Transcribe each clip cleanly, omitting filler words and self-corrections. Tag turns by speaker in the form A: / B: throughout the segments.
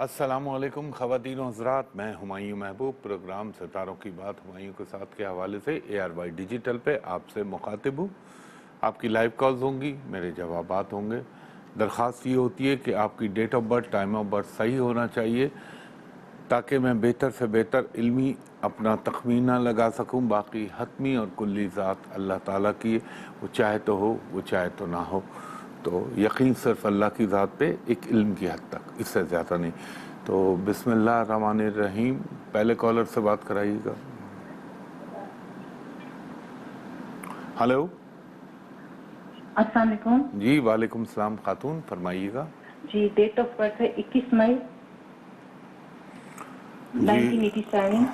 A: अस्सलाम वालेकुम ख़वातीन व हज़रात, मैं हुमायूं महबूब प्रोग्राम सितारों की बात हुमायूं के साथ के हवाले से ARY डिजिटल पे आपसे मुखातिब हूँ। आपकी लाइव कॉल्स होंगी, मेरे जवाबात होंगे। दरख्वास्त ये होती है कि आपकी date of birth, time of birth सही होना चाहिए ताकि मैं बेहतर से बेहतर इल्मी अपना तखमीना लगा सकूं। बाकी हतमी और कुल्ली ज़ात अल्लाह ताला की, वो चाहे तो हो, वो चाहे तो ना हो। तो यकीन सिर्फ अल्लाह की ज़ात पे एक इल्म की हद तक, इससे ज़्यादा नहीं। तो बिस्मिल्लाह रहमान रहीम, पहले कॉलर से बात कराइएगा। हेलो
B: अस्सलाम वालेकुम।
A: जी, वालेकुम सलाम खातून, फरमाइएगा।
B: जी, डेट ऑफ बर्थ है 21 मई 1987,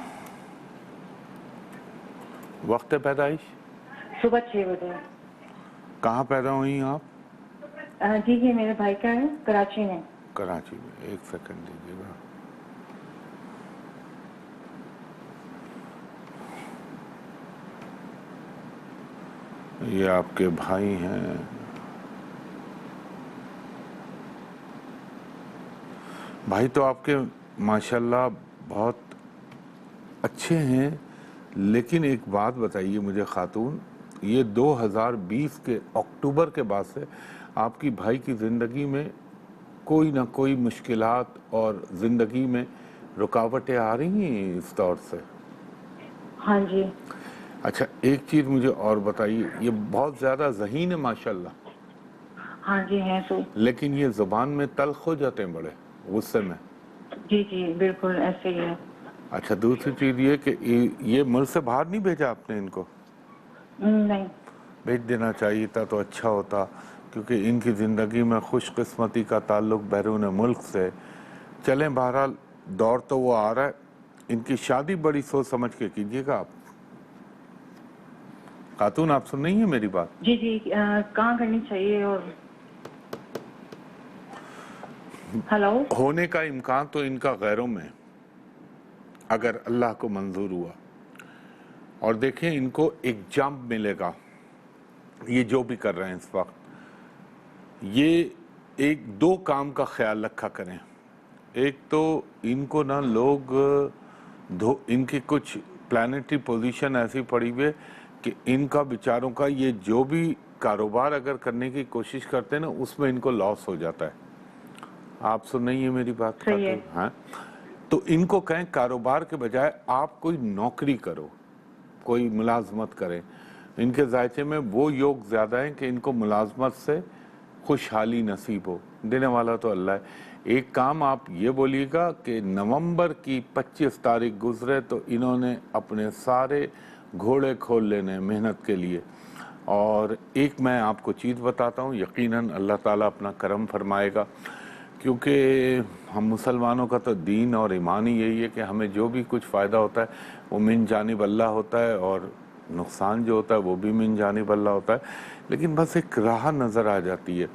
A: वक्त पैदाइश,
B: सुबह 6 बजे।
A: कहाँ पैदा हुई आप?
B: जी ये मेरे भाई का है, कराची में।
A: कराची में। एक सेकंड दीजिएगा। ये आपके भाई हैं। भाई तो आपके माशाल्लाह बहुत अच्छे हैं, लेकिन एक बात बताइए मुझे खातून, ये 2020 के अक्टूबर के बाद से आपकी भाई की ज़िंदगी में कोई ना कोई मुश्किलात और ज़िंदगी में रुकावटें आ रही हैं इस दौर से?
B: हाँ जी।
A: अच्छा, एक चीज़ मुझे और बताइए, ये बहुत ज़्यादा ज़हीन है माशाल्लाह,
B: हाँ जी है तो।
A: लेकिन ये ज़ुबान में तल्ख हो जाते हैं बड़े गुस्से में।
B: जी जी बिल्कुल ऐसे ही है।
A: अच्छा, दूसरी चीज़ ये कि ये मुल्क से बाहर नहीं भेजा आपने इनको?
B: नहीं।
A: भेज देना चाहिए था तो अच्छा होता, क्योंकि इनकी ज़िंदगी में खुशकिस्मती का ताल्लुक बैरून मुल्क से। चलें, बहरहाल दौर तो वो आ रहा है। इनकी शादी बड़ी सोच समझ के कीजिएगा आप। खातून, आप सुन रही हैं मेरी बात?
B: जी जी कहाँ करनी चाहिए? और हेलो।
A: होने का इम्कान तो इनका गैरों में, अगर अल्लाह को मंजूर हुआ। और देखें, इनको एक जंप मिलेगा, ये जो भी कर रहे हैं इस वक्त। ये एक दो काम का ख्याल रखा करें। एक तो इनको ना लोग इनकी कुछ प्लानिटरी पोजीशन ऐसी पड़ी हुई है कि इनका बेचारों का ये जो भी कारोबार अगर करने की कोशिश करते हैं ना, उसमें इनको लॉस हो जाता है। आप सुन रही हैं मेरी बात
B: सही है।
A: खातून? हाँ, तो इनको कहें कारोबार के बजाय आप कोई नौकरी करो, कोई मुलाजमत करें। इनके जायचे में वो योग ज़्यादा है कि इनको मुलाजमत से खुशहाली नसीब हो, देने वाला तो अल्लाह है। एक काम आप ये बोलिएगा कि नवंबर की 25 तारीख गुजरे तो इन्होंने अपने सारे घोड़े खोल लेने मेहनत के लिए। और एक मैं आपको चीज़ बताता हूँ, यकीनन अल्लाह ताला अपना करम फरमाएगा, क्योंकि हम मुसलमानों का तो दीन और ईमान ही यही है कि हमें जो भी कुछ फ़ायदा होता है वो मिन जानिब अल्लाह होता है, और नुकसान जो होता है वो भी मिन जानिब अल्लाह होता है। लेकिन बस एक राह नज़र आ जाती है।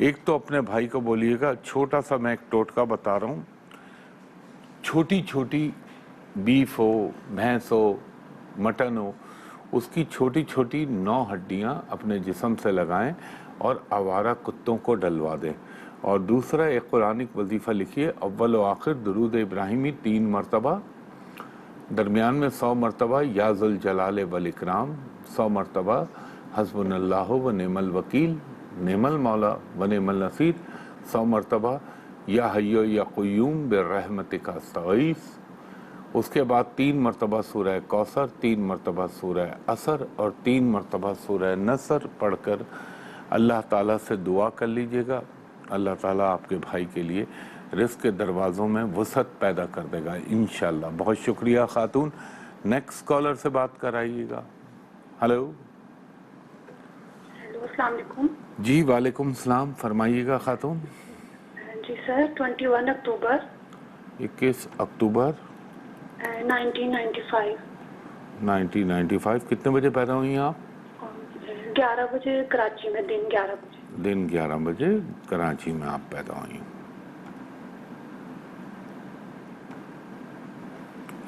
A: एक तो अपने भाई को बोलिएगा, छोटा सा मैं एक टोटका बता रहा हूँ, छोटी छोटी बीफ हो, भैंस हो, मटन हो, उसकी छोटी छोटी 9 हड्डियाँ अपने जिस्म से लगाएं और आवारा कुत्तों को डलवा दें। और दूसरा, एक कुरानिक वजीफ़ा लिखिए, अव्वल व आखिर दुरूद इब्राहिमी 3 मरतबा, दरमियान में 100 मरतबा या ज़ुल जलाल वल इकराम, 100 मरतबा हस्बुनल्लाहु व निअमल वकील, निअमल मौला व निअमल नसीर, 100 मरतबा या हय्यो या क़य्यूम बिर्रहमतिका अस्तगीस। उसके बाद 3 मरतबा सूरह कौसर, 3 मरतबा सूरह असर और 3 मरतबा सूरह नसर पढ़कर अल्लाह ताला से दुआ कर लीजिएगा। अल्लाह ताला आपके भाई के लिए रिज़्क़ के दरवाज़ों में वसअत पैदा कर देगा इंशाअल्लाह। बहुत शुक्रिया खातून। नेक्स्ट कॉलर से बात कराइएगा। हेलो।
C: हेलो, अस्सलाम वालेकुम।
A: जी, वालेकुम सलाम, फरमाइएगा खातून।
C: जी सर, 21 अक्टूबर
A: 21 अक्टूबर
C: 1995
A: 1995। कितने बजे पैदा हुई हैं आप?
C: 11 बजे कराची में, दिन 11 बजे।
A: दिन 11 बजे कराची में आप पैदा हुई।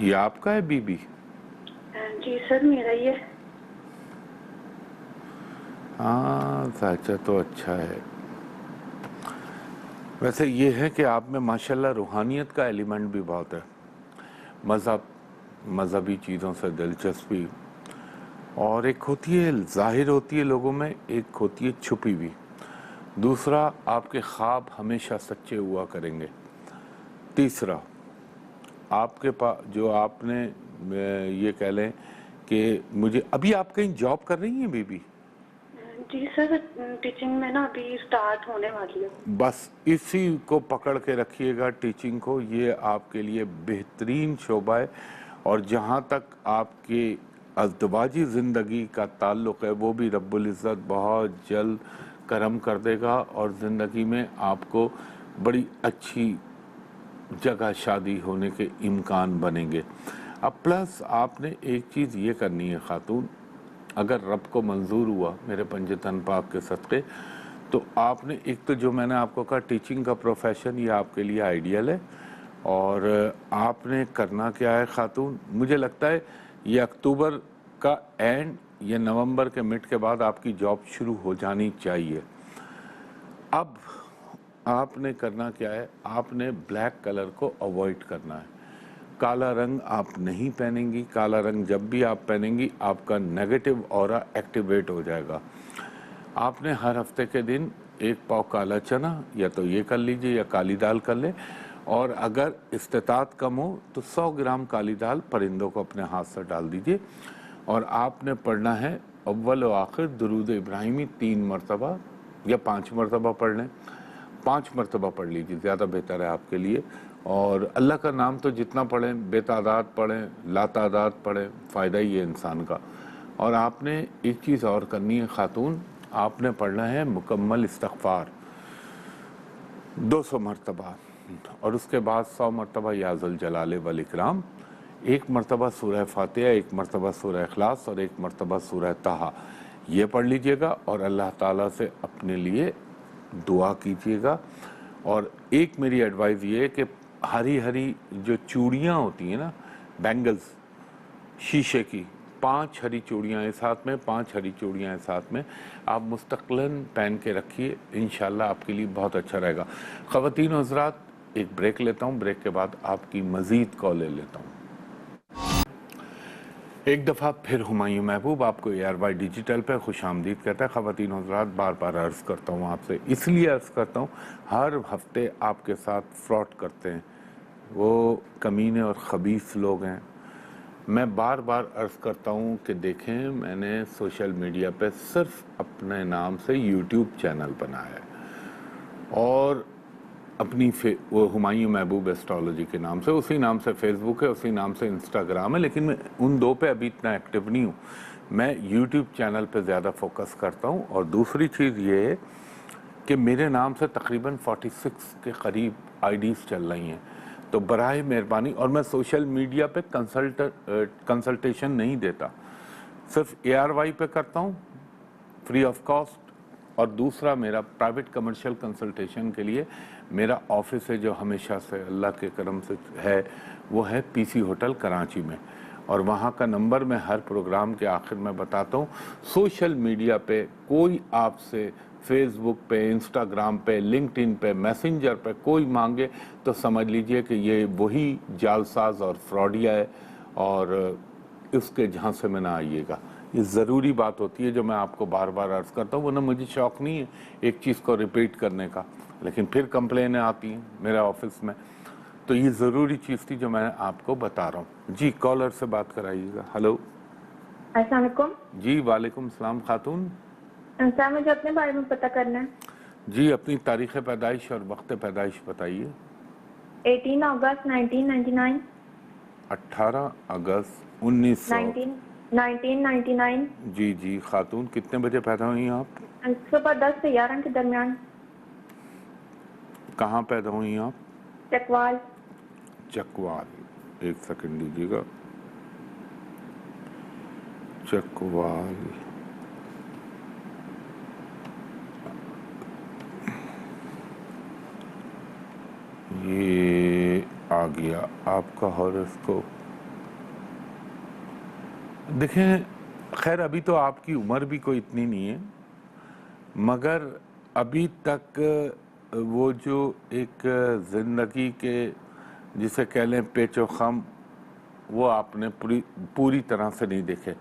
A: ये आपका है बीबी?
C: जी सर, मेरा ही है।
A: हाँ, साचा तो अच्छा है। वैसे ये है कि आप में माशाल्लाह रूहानियत का एलिमेंट भी बहुत है, मज़हबी चीज़ों से दिलचस्पी, और एक होती है ज़ाहिर होती है लोगों में, एक होती है छुपी हुई। दूसरा, आपके ख्वाब हमेशा सच्चे हुआ करेंगे। तीसरा, आपके पास जो आपने ये कह लें कि मुझे अभी आप कहीं जॉब कर रही हैं बेबी?
C: जी सर, टीचिंग में ना अभी स्टार्ट होने वाली है।
A: बस इसी को पकड़ के रखिएगा, टीचिंग को। ये आपके लिए बेहतरीन शोबा है, और जहाँ तक आपके अज़दवाजी ज़िंदगी का ताल्लुक़ है, वो भी रब्बुल इज़्ज़त बहुत जल्द करम कर देगा, और ज़िंदगी में आपको बड़ी अच्छी जगह शादी होने के इम्कान बनेंगे। अब प्लस आपने एक चीज़ ये करनी है खातून, अगर रब को मंजूर हुआ मेरे पंजतन पाक के सदक़े, तो आपने एक तो जो मैंने आपको कहा टीचिंग का प्रोफेशन, ये आपके लिए आइडियल है। और आपने करना क्या है खातून, मुझे लगता है ये अक्टूबर का एंड या नवंबर के मिड के बाद आपकी जॉब शुरू हो जानी चाहिए। अब आपने करना क्या है, आपने ब्लैक कलर को अवॉइड करना है। काला रंग आप नहीं पहनेंगी। काला रंग जब भी आप पहनेंगी, आपका नेगेटिव ऑरा एक्टिवेट हो जाएगा। आपने हर हफ्ते के दिन 1 पाव काला चना, या तो ये कर लीजिए या काली दाल कर ले, और अगर इस्तेताअत कम हो तो 100 ग्राम काली दाल परिंदों को अपने हाथ से डाल दीजिए। और आपने पढ़ना है अव्वल व आखिर दुरूद इब्राहिमी 3 मरतबा या 5 मरतबा पढ़ लें। 5 मरतबा पढ़ लीजिए, ज़्यादा बेहतर है आपके लिए। और अल्लाह का नाम तो जितना पढ़ें, बेतादाद पढ़ें, लातादाद पढ़ें, फ़ायदा ही है इंसान का। और आपने एक चीज़ और करनी है खातून, आपने पढ़ना है मुकम्मल इस्तग़फ़ार 200 मरतबा, और उसके बाद 100 मरतबा या ज़ुल जलाल वल इकराम, 1 मरतबा सूरह फातिहा, 1 मरतबा सूरह इखलास, और 1 मरतबा सूरह ताहा। ये पढ़ लीजिएगा और अल्लाह ताला से अपने लिए दुआ कीजिएगा। और एक मेरी एडवाइस ये है कि हरी हरी जो चूड़ियाँ होती हैं ना, बैंगल्स शीशे की, 5 हरी चूड़ियाँ इस हाथ में, 5 हरी चूड़ियाँ इस हाथ में, आप मुस्तक़िलन पहन के रखिए, इंशाल्लाह आपके लिए बहुत अच्छा रहेगा। ख़वातीन और हज़रात, एक ब्रेक लेता हूँ, ब्रेक के बाद आपकी मज़ीद कॉल ले लेता हूँ। एक दफ़ा फिर हुमायूं महबूब आपको ARY डिजिटल पे खुश आमदीद कहता है। ख़वातीन और हज़रात, बार बार अर्ज़ करता हूँ आपसे, इसलिए अर्ज़ करता हूँ, हर हफ्ते आपके साथ फ्रॉड करते हैं, वो कमीने और ख़बीस लोग हैं। मैं बार बार अर्ज़ करता हूँ कि देखें, मैंने सोशल मीडिया पे सिर्फ अपने नाम से YouTube चैनल बनाया है, और अपनी वो हुमायूं महबूब एस्ट्रोलॉजी के नाम से, उसी नाम से फेसबुक है, उसी नाम से इंस्टाग्राम है, लेकिन मैं उन दो पे अभी इतना एक्टिव नहीं हूँ। मैं यूट्यूब चैनल पे ज़्यादा फोकस करता हूँ। और दूसरी चीज़ ये है कि मेरे नाम से तकरीबन 46 के करीब आईडीज़ चल रही हैं, तो बराए मेहरबानी, और मैं सोशल मीडिया पे कंसल्टेशन नहीं देता, सिर्फ ARY पे करता हूँ फ्री ऑफ कॉस्ट। और दूसरा, मेरा प्राइवेट कमर्शियल कंसल्टेशन के लिए मेरा ऑफिस है, जो हमेशा से अल्लाह के करम से है, वो है PC होटल कराची में, और वहाँ का नंबर मैं हर प्रोग्राम के आखिर में बताता हूँ। सोशल मीडिया पे कोई आपसे फेसबुक पे, इंस्टाग्राम पे, लिंक्डइन पे, मैसेंजर पे कोई मांगे तो समझ लीजिए कि ये वही जालसाज और फ्रॉडिया है, और उसके झांसे में ना आइएगा। ये ज़रूरी बात होती है जो मैं आपको बार बार अर्ज़ करता हूँ, वरना मुझे शौक़ नहीं है एक चीज़ को रिपीट करने का, लेकिन फिर कंप्लेनें आती हैं मेरे ऑफिस में, तो ये ज़रूरी चीज़ थी जो मैं आपको बता रहा हूँ। जी, कॉलर से बात कराइएगा। हेलो।
B: अस्सलाम वालेकुम।
A: जी वालेकुम सलाम खातून।
B: सर, मुझे अपने बारे में पता करना है।
A: जी, अपनी तारीख़ पैदाइश और वक्त पैदाइश बताइए।
B: 18 अगस्त 1999।
A: 18 अगस्त 1999। जी जी खातून, कितने बजे पैदा हुई आप?
B: सुबह 10 से 11 के दरमियान।
A: कहाँ पैदा हुई आप?
B: चकवाल।
A: चकवाल, एक सेकंड दीजिएगा। चकवाल, ये आ गया आपका हॉरोस्कोप। देखें, खैर अभी तो आपकी उम्र भी कोई इतनी नहीं है, मगर अभी तक वो जो एक ज़िंदगी के जिसे कह लें पेचो खम, वो आपने पूरी तरह से नहीं देखे।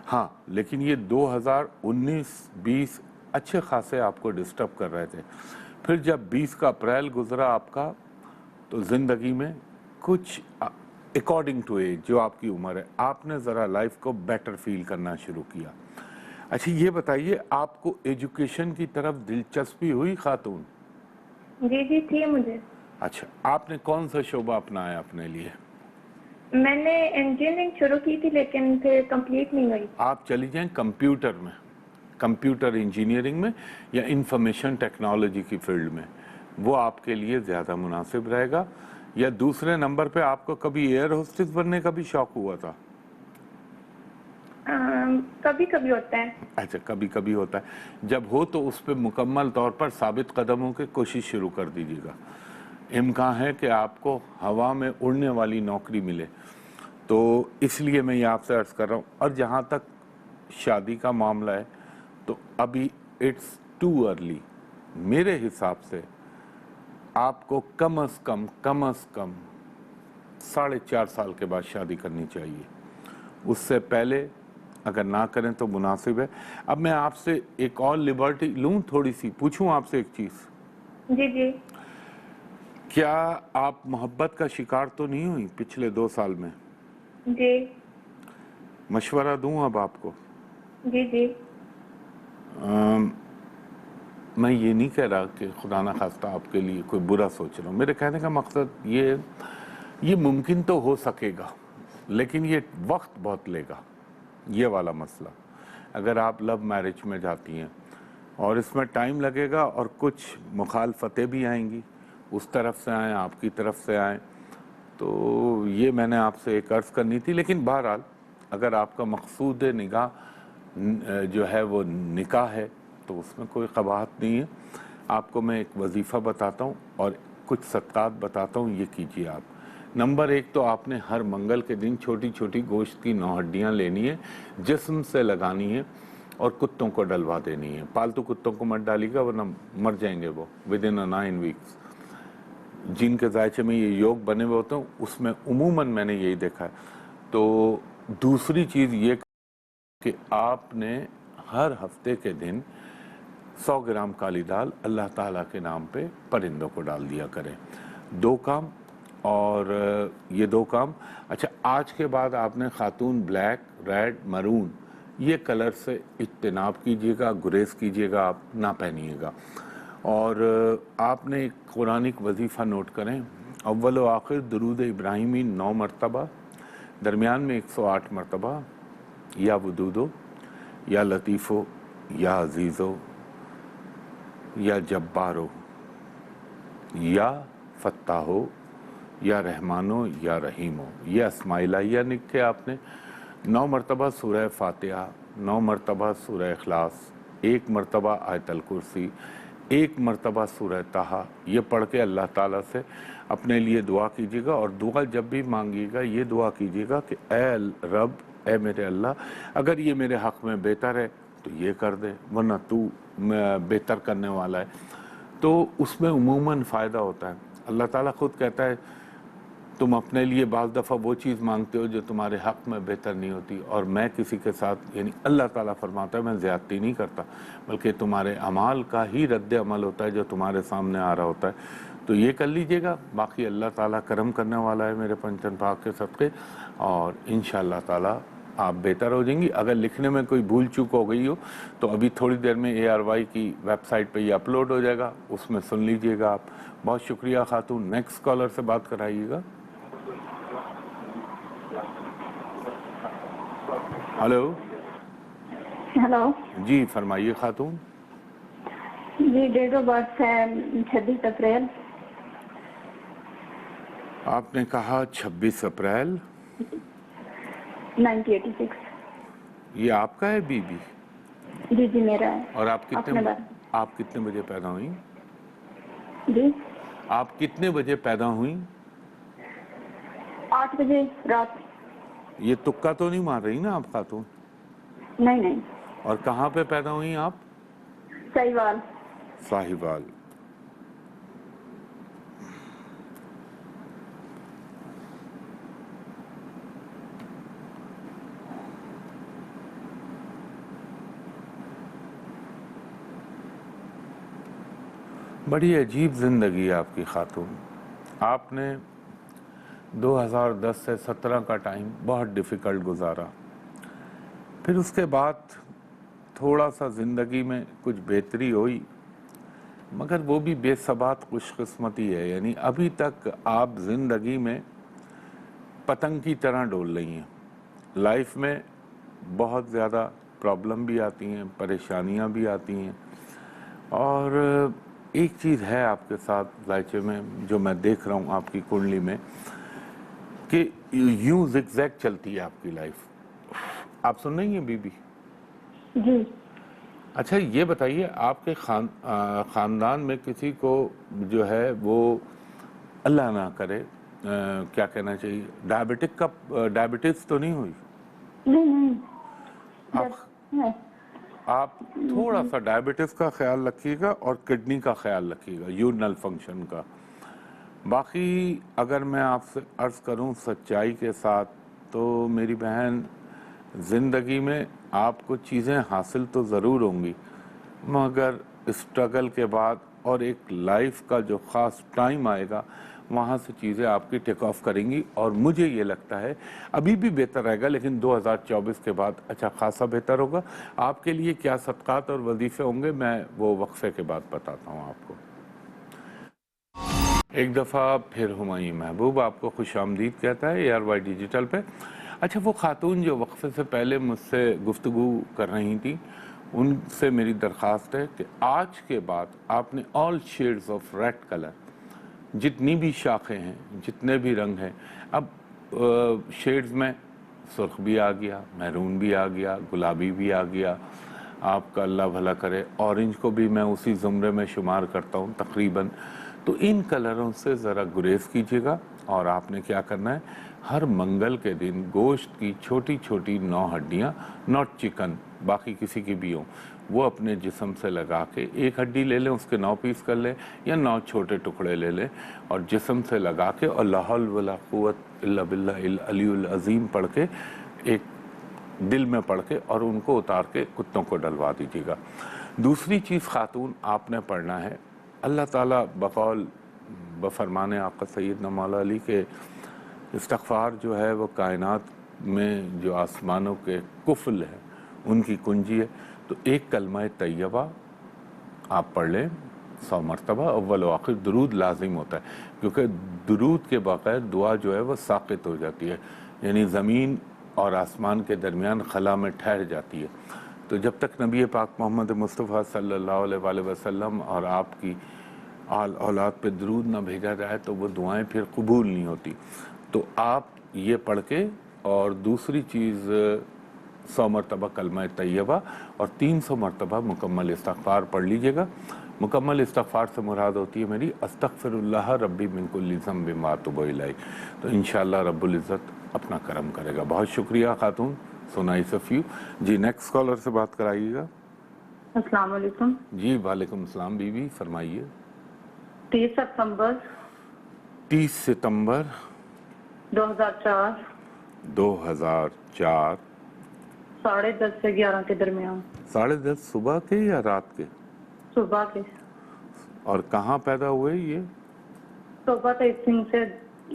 A: हाँ, लेकिन ये 2019-20 अच्छे खासे आपको डिस्टर्ब कर रहे थे। फिर जब 20 का अप्रैल गुजरा आपका, तो ज़िंदगी में कुछ अकॉर्डिंग टू एज, जो आपकी उम्र है, आपने ज़रा लाइफ को बेटर फील करना शुरू किया। अच्छा, ये बताइए, आपको एजुकेशन की तरफ दिलचस्पी हुई खातून?
B: जी जी थी मुझे।
A: अच्छा, आपने कौन सा शोबा अपनाया अपने लिए?
B: मैंने इंजीनियरिंग शुरू की थी लेकिन फिर कंप्लीट नहीं हुई।
A: आप चली जाएं कंप्यूटर में, कंप्यूटर इंजीनियरिंग में या इंफॉर्मेशन टेक्नोलॉजी की फील्ड में, वो आपके लिए ज़्यादा मुनासिब रहेगा। या दूसरे नंबर पे आपको कभी एयर होस्टेस बनने का भी शौक हुआ था?
B: कभी कभी होता है।
A: अच्छा, कभी कभी होता है। जब हो तो उस पर मुकम्मल तौर पर साबित कदम होकर कोशिश शुरू कर दीजिएगा। इम्कान है कि आपको हवा में उड़ने वाली नौकरी मिले, तो इसलिए मैं ये आपसे अर्ज़ कर रहा हूँ। और जहाँ तक शादी का मामला है, तो अभी इट्स टू अर्ली। मेरे हिसाब से आपको कम अज़ कम 4.5 साल के बाद शादी करनी चाहिए। उससे पहले अगर ना करें तो मुनासिब है। अब मैं आपसे एक और लिबर्टी लूं, थोड़ी सी पूछूं आपसे एक चीज़।
B: जी जी।
A: क्या आप मोहब्बत का शिकार तो नहीं हुई पिछले 2 साल में?
B: जी
A: मशवरा दूं अब आपको?
B: जी जी।
A: मैं ये नहीं कह रहा कि खुदा ना खास्ता आपके लिए कोई बुरा सोच रहा हूँ। मेरे कहने का मकसद ये मुमकिन तो हो सकेगा, लेकिन ये वक्त बहुत लेगा, ये वाला मसला। अगर आप लव मैरिज में जाती हैं और इसमें टाइम लगेगा और कुछ मुखालफतें भी आएंगी, उस तरफ से आएँ, आपकी तरफ से आएँ, तो ये मैंने आपसे एक अर्ज़ करनी थी। लेकिन बहरहाल, अगर आपका मकसूद निगाह जो है वो निकाह है, तो उसमें कोई क़बाहत नहीं है। आपको मैं एक वजीफ़ा बताता हूँ और कुछ सदक़ात बताता हूँ, ये कीजिए आप। नंबर 1 तो आपने हर मंगल के दिन छोटी छोटी गोश्त की 9 हड्डियाँ लेनी है, जिस्म से लगानी है और कुत्तों को डलवा देनी है। पालतू कुत्तों को मत डालिएगा, वरना मर जाएंगे वो विदिन 9 वीक्स। जिनके जायचे में ये योग बने हुए होते हैं, उसमें उमूमन मैंने यही देखा है। तो दूसरी चीज़ ये कि आपने हर हफ्ते के दिन 100 ग्राम काली दाल अल्लाह ताला के नाम पे परिंदों को डाल दिया करें। 2 काम, और ये 2 काम। अच्छा, आज के बाद आपने खातून ब्लैक, रेड, मरून ये कलर से इज्तनाब कीजिएगा, गुरेज कीजिएगा, आप ना पहनिएगा। और आपने एक कुरानिक वजीफ़ा नोट करें, अव्वल व आखिर दरूद इब्राहिमी 9 मरतबा, दरमियान में 108 मरतबा, या वदूदो, या लतीफ़ो, या अजीज़ो, या जब्बारो, या फत्ताहो, या रहमानो, या रहीमो, ये अस्माइलाहिया लिख के आपने 9 मरतबा सूरह फातिहा, 9 मरतबा सूरह इखलास, 1 मरतबा आयतल कुर्सी, 1 मरतबा सूरह ताहा, ये पढ़ के अल्लाह ताला से अपने लिए दुआ कीजिएगा। और दुआ जब भी मांगिएगा, ये दुआ कीजिएगा कि ए रब, ए मेरे अल्लाह, अगर ये मेरे हक़ में बेहतर है तो ये कर दे, वरना तू बेहतर करने वाला है। तो उसमें उमूमन फ़ायदा होता है। अल्लाह ताला खुद कहता है, तुम अपने लिए बाज़ दफ़ा वो चीज़ मांगते हो जो तुम्हारे हक़ में बेहतर नहीं होती, और मैं किसी के साथ, यानी अल्लाह ताला फरमाता है, मैं ज़्यादती नहीं करता, बल्कि तुम्हारे अमाल का ही रद्द अमल होता है जो तुम्हारे सामने आ रहा होता है। तो ये कर लीजिएगा। बाकी अल्लाह ताला करम करने वाला है मेरे पंचन पाक के सदक़े, और इंशाअल्लाह ताला आप बेहतर हो जाएंगी। अगर लिखने में कोई भूल चूक हो गई हो तो अभी थोड़ी देर में ARY की वेबसाइट पे ये अपलोड हो जाएगा, उसमें सुन लीजिएगा आप। बहुत शुक्रिया खातून। नेक्स्ट कॉलर से बात कराइएगा। हेलो
B: हेलो
A: जी, फरमाइए खातून।
B: जी, डेट ऑफ बर्थ है 26 अप्रैल।
A: आपने कहा 26 अप्रैल
B: 1986।
A: ये आपका है बीबी?
B: जी जी मेरा है।
A: और आप
B: अपने बारे
A: कितने बजे पैदा हुई?
B: जी
A: आप कितने बजे पैदा हुई?
B: 8 बजे रात।
A: ये तुक्का तो नहीं मार रही ना आप खातून?
B: नहीं नहीं,
A: और कहाँ पे पैदा हुई आप?
B: साहिवाल।
A: साहिवाल। बड़ी अजीब ज़िंदगी है आपकी खातून। आपने 2010 से 17 का टाइम बहुत डिफ़िकल्ट गुजारा, फिर उसके बाद थोड़ा सा ज़िंदगी में कुछ बेहतरी हुई, मगर वो भी बेसबात खुशकिस्मती है। यानी अभी तक आप ज़िंदगी में पतंग की तरह डोल रही हैं। लाइफ में बहुत ज़्यादा प्रॉब्लम भी आती हैं, परेशानियां भी आती हैं, और एक चीज़ है आपके साथ जायचे में जो मैं देख रहा हूँ आपकी कुंडली में कि यूं जिगजैग चलती है आपकी लाइफ। आप सुन रही हैं बीबी?
B: जी।
A: अच्छा ये बताइए, आपके ख़ानदान में किसी को जो है वो अल्लाह ना करे क्या कहना चाहिए, डायबिटीज़ तो नहीं हुई?
B: नहीं
A: आप
B: है।
A: आप थोड़ा सा डायबिटीज़ का ख्याल रखिएगा और किडनी का ख्याल रखिएगा, यूरिनल फंक्शन का। बाकी अगर मैं आपसे अर्ज़ करूं सच्चाई के साथ, तो मेरी बहन ज़िंदगी में आपको चीज़ें हासिल तो ज़रूर होंगी, मगर स्ट्रगल के बाद और एक लाइफ का जो ख़ास टाइम आएगा वहाँ से चीज़ें आपकी टेक ऑफ करेंगी। और मुझे ये लगता है अभी भी बेहतर रहेगा, लेकिन 2024 के बाद अच्छा खासा बेहतर होगा। आपके लिए क्या सदक़ात और वजीफ़े होंगे, मैं वो वक्फे के बाद बताता हूँ आपको। एक दफ़ा फिर हुमायूं महबूब आपको खुशामदीद कहता है ARY डिजिटल पे। अच्छा, वो खातून जो वक्फे से पहले मुझसे गुफ्तगू कर रही थी, उनसे मेरी दरख्वास्त है कि आज के बाद आपने all shades of red colour, जितनी भी शाखें हैं, जितने भी रंग हैं, अब शेड्स में सुर्ख भी आ गया, मैरून भी आ गया, गुलाबी भी आ गया, आपका अल्लाह भला करे ऑरेंज को भी मैं उसी ज़ुमरे में शुमार करता हूँ तकरीबन। तो इन कलरों से ज़रा गुरेज कीजिएगा। और आपने क्या करना है, हर मंगल के दिन गोश्त की छोटी छोटी 9 हड्डियाँ, नॉट चिकन, बाकी किसी की भी हो, वो अपने जिस्म से लगा के एक हड्डी ले लें, उसके 9 पीस कर लें या 9 छोटे टुकड़े ले लें, और जिस्म से लगा के और ला हौल वला कुव्वत इल्ला बिल्लाहिल अलीयुल अज़ीम पढ़ के, एक दिल में पढ़ के, और उनको उतार के कुत्तों को डलवा दीजिएगा। दूसरी चीज़ खातून आपने पढ़ना है, अल्लाह ताला बकौल बफरमाने आका सैयदना मौला अली के इस्तग़फ़ार जो है वो कायनात में जो आसमानों के कुफल है उनकी कुंजी है। तो एक कलमा तैयबा आप पढ़ लें 100 मरतबा। अव्वल व आखिर दुरूद लाजिम होता है, क्योंकि दुरूद के बगैर दुआ जो है वो साक़ित हो जाती है, यानी ज़मीन और आसमान के दरमियान खला में ठहर जाती है। तो जब तक नबी पाक मोहम्मद मुस्तफ़ा सल्लल्लाहु अलैहि वसल्लम और आपकी आल औलाद पे दरूद ना भेजा जाए तो वो दुआएं फिर कबूल नहीं होती। तो आप ये पढ़ के, और दूसरी चीज़ 100 मरतबा कलमा तैयबा और 300 मरतबा मुकम्मल इस्तग़फ़ार पढ़ लीजिएगा। मुकम्मल इस्तग़फ़ार से मुराद होती है मेरी अस्तग़फ़िरुल्लाह रब्बी मिन कुल्लि ज़ंबिन व अतूबु इलैह। तो इंशाअल्लाह रब्बुल इज़्ज़त अपना करम करेगा। बहुत शुक्रिया खातून, सो नाइस ऑफ यू। जी नेक्स्ट कॉलर से बात कराइएगा।
B: अस्सलाम वालेकुम।
A: जी वालेकुम सलाम बीबी, फरमाइए।
B: 30 सितंबर
A: 30 सितंबर
B: 2004
A: 2004
B: 10:30 से 11 के दरमियान।
A: 10:30 सुबह के या रात के?
B: सुबह के।
A: और कहाँ पैदा हुए ये?
B: सोबा तेज सिंह से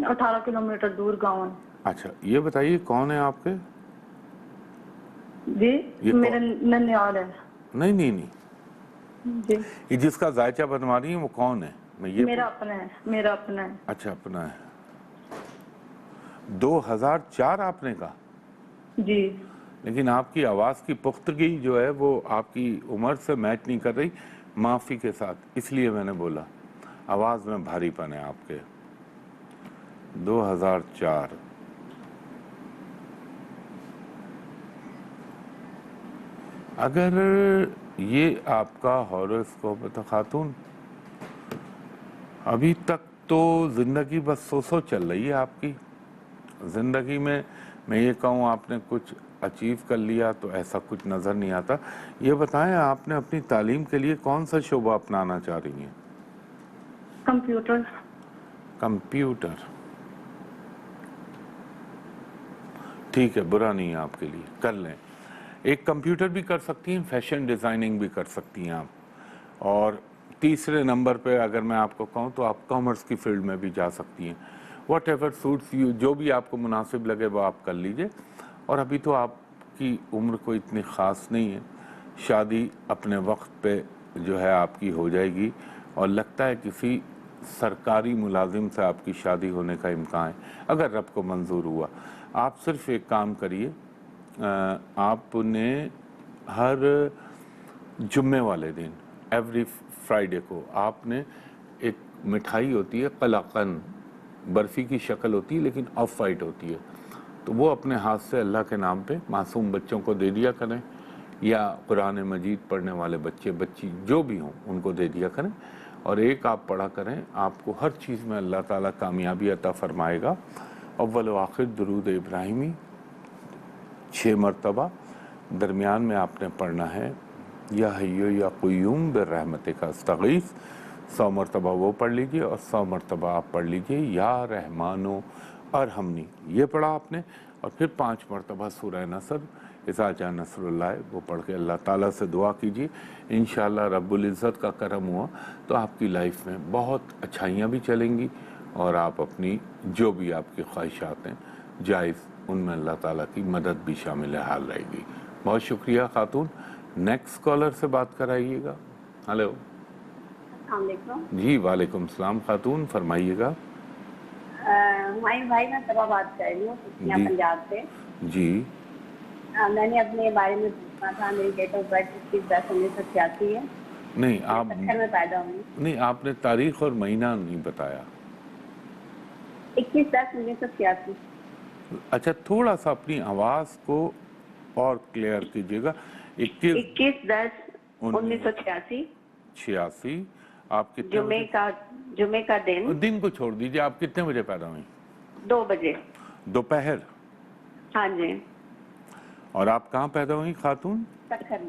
B: 18 किलोमीटर दूर गाँव है।
A: अच्छा ये बताइए कौन है आपके?
B: जी मेरा ननियाल है।
A: नहीं नहीं नहीं,
B: जी
A: ये जिसका जायचा बनवा रही है वो कौन है? मैं ये
B: मेरा अपना है, मेरा अपना है।
A: अच्छा अपना है। 2004 आपने कहा?
B: जी
A: लेकिन आपकी आवाज़ की पुख्तगी जो है वो आपकी उम्र से मैच नहीं कर रही, माफ़ी के साथ, इसलिए मैंने बोला आवाज़ में भारीपन है आपके। 2004 अगर ये आपका हॉरोस्कोप है तो खातून अभी तक तो ज़िंदगी बस सो चल रही है आपकी। ज़िंदगी में मैं ये कहूँ आपने कुछ अचीव कर लिया तो ऐसा कुछ नज़र नहीं आता। ये बताएं आपने अपनी तालीम के लिए कौन सा शोबा अपनाना चाह रही हैं?
B: कंप्यूटर।
A: कंप्यूटर ठीक है, बुरा नहीं है आपके लिए, कर लें। एक कंप्यूटर भी कर सकती हैं, फैशन डिज़ाइनिंग भी कर सकती हैं आप, और तीसरे नंबर पे अगर मैं आपको कहूँ तो आप कॉमर्स की फील्ड में भी जा सकती हैं। वॉट एवर सूट्स यू, जो भी आपको मुनासिब लगे वो आप कर लीजिए। और अभी तो आपकी उम्र कोई इतनी ख़ास नहीं है, शादी अपने वक्त पे जो है आपकी हो जाएगी, और लगता है किसी सरकारी मुलाजिम से आपकी शादी होने का इम्कान है अगर रब को मंजूर हुआ। आप सिर्फ एक काम करिए, आपने हर जुम्मे वाले दिन, एवरी फ्राइडे को, आपने एक मिठाई होती है कलाकंद, बर्फ़ी की शक्ल होती है लेकिन ऑफ वाइट होती है, तो वो अपने हाथ से अल्लाह के नाम पे मासूम बच्चों को दे दिया करें, या कुरान मजीद पढ़ने वाले बच्चे बच्ची जो भी हों उनको दे दिया करें, और एक आप पढ़ा करें, आपको हर चीज़ में अल्लाह ताला कामयाबी अता फरमाएगा। अव्वल व आखिर दुरूद इब्राहिमी 6 मरतबा, दरमियान में आपने पढ़ना है या हय्यो या क़य्यूम बिर्रहमतिका अस्तगीस, 100 मरतबा वो पढ़ लीजिए, और 100 मरतबा आप पढ़ लीजिए या रहमानो अरहमनी, ये पढ़ा आपने, और फिर 5 मरतबा सूरह नसर इज़ा जा नसरुल्लाह वो पढ़ के अल्लाह ताला से दुआ कीजिए। इंशाअल्लाह रब्बुल इज़्ज़त का करम हुआ तो आपकी लाइफ में बहुत अच्छाइयाँ भी चलेंगी, और आप अपनी जो भी आपकी ख्वाहिशात हैं जायज़, उनमें अल्लाह ताला की मदद भी शामिल हाल रहेगी। बहुत शुक्रिया खातून। नेक्स्ट कॉलर से बात कराइएगा। हेलो।
C: अस्सलाम वालेकुम।
A: जी वालेकुम सलाम खातून, फरमाइएगा।
C: हुमायूं भाई, मैं तबा बात कर रही हूँ
A: जी।
C: पंजाब से।
A: जी
C: मैंने अपने बारे में पूछना था। मेरी डेट ऑफ बर्थ 21/10/1986 है।
A: नहीं, आप
C: पत्थर में पैदा हुई।
A: नहीं, आपने तारीख और महीना नहीं बताया।
C: 21/10/1986।
A: अच्छा, थोड़ा सा अपनी आवाज़ को और क्लियर कीजिएगा।
C: 21/10/1986
A: 86। आप कितने
C: जुमे का दिन।
A: दिन को छोड़ दीजिए, आप कितने बजे पैदा हुई?
C: 2 बजे
A: दोपहर।
C: हाँ जी।
A: और आप कहाँ पैदा हुई खातून?
C: सक्खर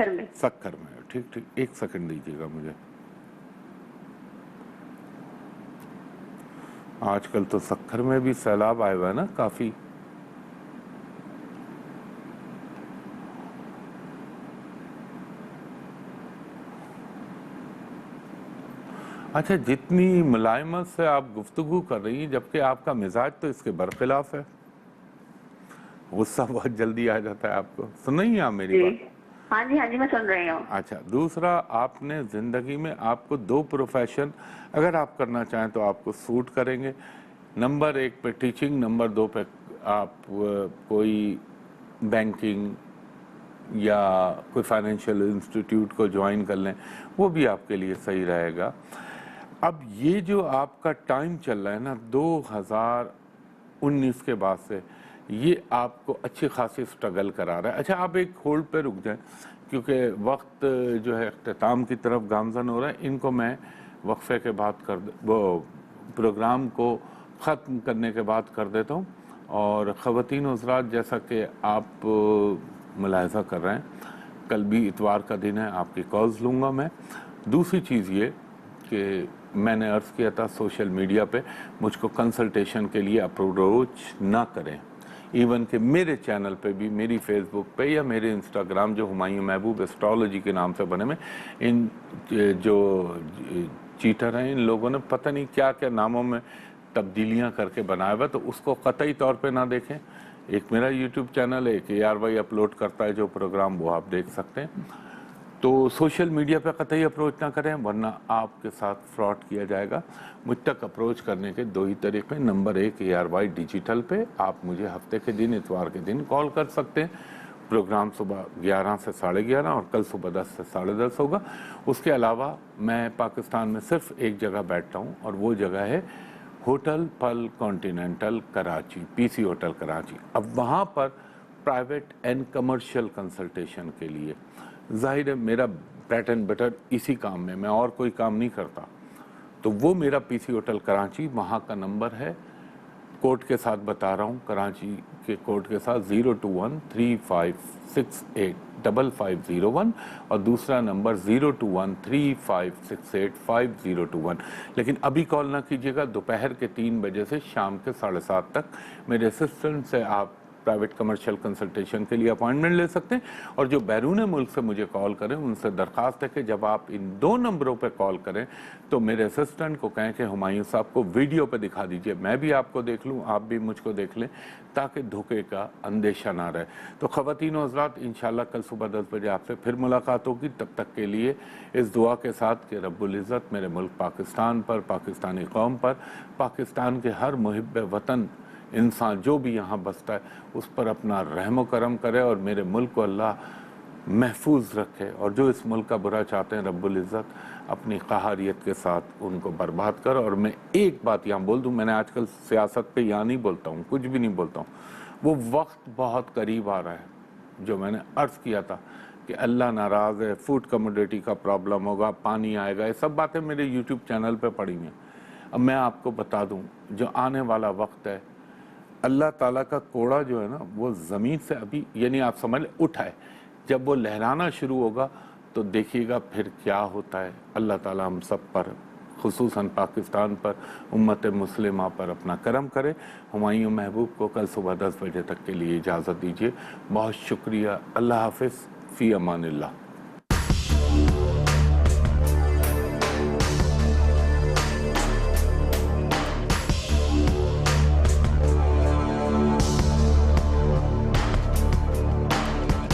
C: में।
A: सक्खर में। ठीक ठीक, एक सेकंड दीजिएगा मुझे। आजकल तो सक्खर में भी सैलाब आया हुआ है ना काफ़ी। अच्छा, जितनी मुलायमत से आप गुफ्तगू कर रही हैं, जबकि आपका मिजाज तो इसके बरखिलाफ है। गुस्सा बहुत जल्दी आ जाता है आपको। सुन रही हैं आप मेरी बात?
C: हाँ जी, मैं सुन रही हूँ।
A: अच्छा, दूसरा, आपने ज़िंदगी में आपको 2 प्रोफेशन अगर आप करना चाहें तो आपको सूट करेंगे। नंबर 1 पे टीचिंग, नंबर 2 पे आप कोई बैंकिंग या कोई फाइनेंशियल इंस्टीट्यूट को ज्वाइन कर लें, वो भी आपके लिए सही रहेगा। अब ये जो आपका टाइम चल रहा है ना 2019 के बाद से, ये आपको अच्छी खासी स्ट्रगल करा रहा है। अच्छा, आप एक होल्ड पे रुक जाएं, क्योंकि वक्त जो है इख्तिताम की तरफ गामजन हो रहा है। इनको मैं वक्फे के बाद वो प्रोग्राम को ख़त्म करने के बाद कर देता हूँ। और ख़वातीन हज़रात, जैसा कि आप मुलाहिज़ा कर रहे हैं, कल भी इतवार का दिन है, आपकी कॉल्स लूँगा मैं। दूसरी चीज़ ये कि मैंने अर्ज़ किया था सोशल मीडिया पे मुझको कंसल्टेशन के लिए अप्रोच ना करें। इवन कि मेरे चैनल पे भी, मेरी फेसबुक पे या मेरे इंस्टाग्राम जो हुमायूं महबूब एस्ट्रोलॉजी के नाम से बने में, इन जो चीटर हैं, इन लोगों ने पता नहीं क्या क्या नामों में तब्दीलियां करके बनाया हुआ, तो उसको कतई तौर पे ना देखें। एक मेरा यूट्यूब चैनल है, एक ARY अपलोड करता है जो प्रोग्राम, वो आप देख सकते हैं। तो सोशल मीडिया पे कतई अप्रोच ना करें, वरना आपके साथ फ्रॉड किया जाएगा। मुझ तक अप्रोच करने के 2 ही तरीके। नंबर 1 ARY डिजिटल पे आप मुझे हफ्ते के दिन, इतवार के दिन कॉल कर सकते हैं। प्रोग्राम सुबह 11 से 11:30 और कल सुबह 10 से 10:30 होगा। उसके अलावा मैं पाकिस्तान में सिर्फ एक जगह बैठता हूँ, और वो जगह है होटल पल continental Karachi, PC hotel Karachi. अब वहाँ पर प्राइवेट एंड कमर्शियल कंसल्टेशन के लिए, जाहिर है मेरा ब्रेड एंड बटर इसी काम में, मैं और कोई काम नहीं करता, तो वो मेरा PC होटल कराची, वहाँ का नंबर है, कोड के साथ बता रहा हूँ, कराची के कोड के साथ 02135685501, और दूसरा नंबर 02135685021। लेकिन अभी कॉल ना कीजिएगा, दोपहर के 3 बजे से शाम के 7:30 तक मेरे असिस्टेंट से आप प्राइवेट कमर्शियल कंसल्टेशन के लिए अपॉइंटमेंट ले सकते हैं। और जो बैरून मुल्क से मुझे कॉल करें उनसे दरख्वास्त है कि जब आप इन 2 नंबरों पे कॉल करें तो मेरे असिस्टेंट को कहें कि हुमायूं साहब को वीडियो पे दिखा दीजिए, मैं भी आपको देख लूँ, आप भी मुझको देख लें, ताकि धोखे का अंदेशा ना रहे। तो ख़वातीन और हज़रात, इंशाअल्लाह कल सुबह 10 बजे आपसे फिर मुलाकात होगी। तब तक के लिए इस दुआ के साथ कि रब्बुल इज़्ज़त मेरे मुल्क पाकिस्तान पर, पाकिस्तानी कौम पर, पाकिस्तान के हर मुहिब वतन इंसान जो भी यहाँ बसता है उस पर अपना रहम करम करे और मेरे मुल्क को अल्लाह महफूज रखे, और जो इस मुल्क का बुरा चाहते हैं रब्बुल इज़्ज़त अपनी क़हारियत के साथ उनको बर्बाद कर। और मैं एक बात यहाँ बोल दूँ, मैंने आजकल सियासत पे यहाँ नहीं बोलता हूँ, कुछ भी नहीं बोलता हूँ, वो वक्त बहुत करीब आ रहा है जो मैंने अर्ज़ किया था कि अल्लाह नाराज़ है, फूड कमोडिटी का प्रॉब्लम होगा, पानी आएगा, ये सब बातें मेरे यूट्यूब चैनल पे पड़ी हैं। अब मैं आपको बता दूँ, जो आने वाला वक्त है, अल्लाह ताला का कोड़ा जो है ना वो ज़मीन से अभी यानी आप समझ लें उठा है, जब वो लहराना शुरू होगा तो देखिएगा फिर क्या होता है। अल्लाह ताला हम सब पर, खुसूसन पाकिस्तान पर, उम्मत मुस्लिमा पर अपना करम करे। हुमायूं महबूब को कल सुबह 10 बजे तक के लिए इजाज़त दीजिए। बहुत शुक्रिया। अल्लाह हाफ़िज़, फ़ी अमानिल्लाह।